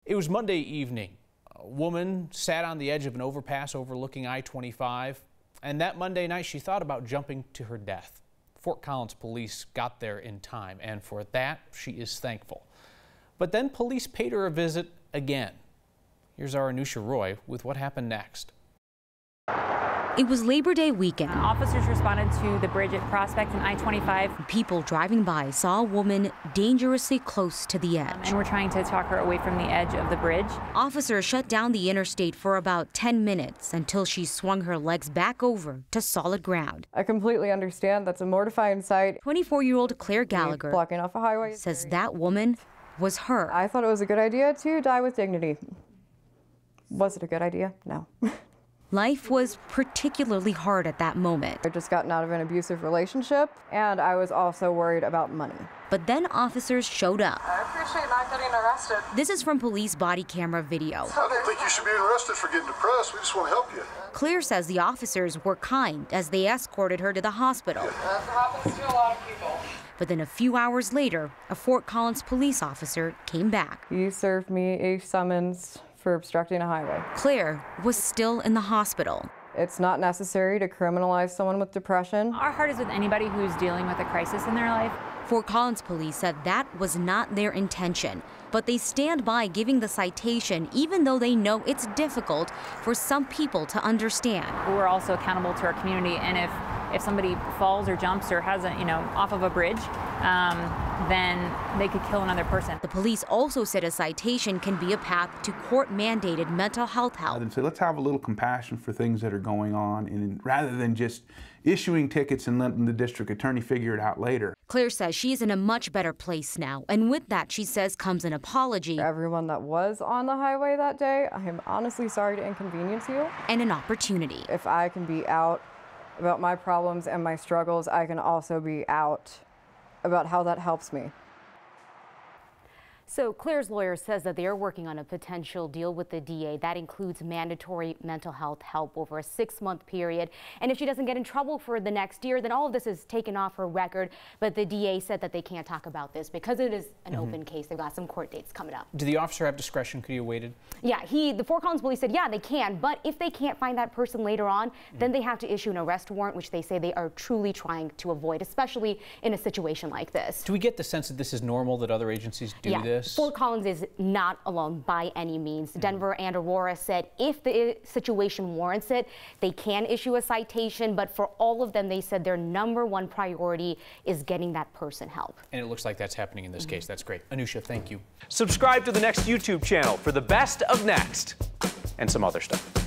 It was Monday evening. A woman sat on the edge of an overpass overlooking I-25, and that Monday night she thought about jumping to her death. Fort Collins police got there in time, and for that she is thankful. But then police paid her a visit again. Here's our Anusha Roy with what happened next. It was Labor Day weekend. Officers responded to the bridge at Prospect and I-25. People driving by saw a woman dangerously close to the edge. And we're trying to talk her away from the edge of the bridge. Officers shut down the interstate for about 10 minutes until she swung her legs back over to solid ground. I completely understand. That's a mortifying sight. 24-year-old Claire Gallagher blocking off a highway says that woman was her. I thought it was a good idea to die with dignity. Was it a good idea? No. Life was particularly hard at that moment. I'd just gotten out of an abusive relationship, and I was also worried about money. But then officers showed up. I appreciate not getting arrested. This is from police body camera video. I don't think you should be arrested for getting depressed. We just want to help you. Claire says the officers were kind as they escorted her to the hospital. That happens to a lot of people. But then a few hours later, a Fort Collins police officer came back. He served me a summons for obstructing a highway. Claire was still in the hospital. It's not necessary to criminalize someone with depression. Our heart is with anybody who's dealing with a crisis in their life. Fort Collins police said that was not their intention, but they stand by giving the citation even though they know it's difficult for some people to understand. We're also accountable to our community, and if somebody falls or jumps or has off of a bridge, then they could kill another person. The police also said a citation can be a path to court-mandated mental health help. And say, let's have a little compassion for things that are going on, and rather than just issuing tickets and letting the district attorney figure it out later. Claire says she is in a much better place now, and with that, she says, comes an apology. Everyone that was on the highway that day, I am honestly sorry to inconvenience you. And an opportunity. If I can be out about my problems and my struggles, I can also be out about how that helps me. So Claire's lawyer says that they are working on a potential deal with the DA that includes mandatory mental health help over a 6-month period. And if she doesn't get in trouble for the next year, then all of this is taken off her record. But the DA said that they can't talk about this because it is an open case. They've got some court dates coming up. Do the officer have discretion? Could he have waited? Yeah, the Fort Collins police said, yeah, they can. But if they can't find that person later on, then they have to issue an arrest warrant, which they say they are truly trying to avoid, especially in a situation like this. Do we get the sense that this is normal, that other agencies do this? Fort Collins is not alone by any means. Denver and Aurora said if the situation warrants it, they can issue a citation, but for all of them, they said their #1 priority is getting that person help. And it looks like that's happening in this case. That's great. Anusha, thank you. Subscribe to the Next YouTube channel for the best of Next and some other stuff.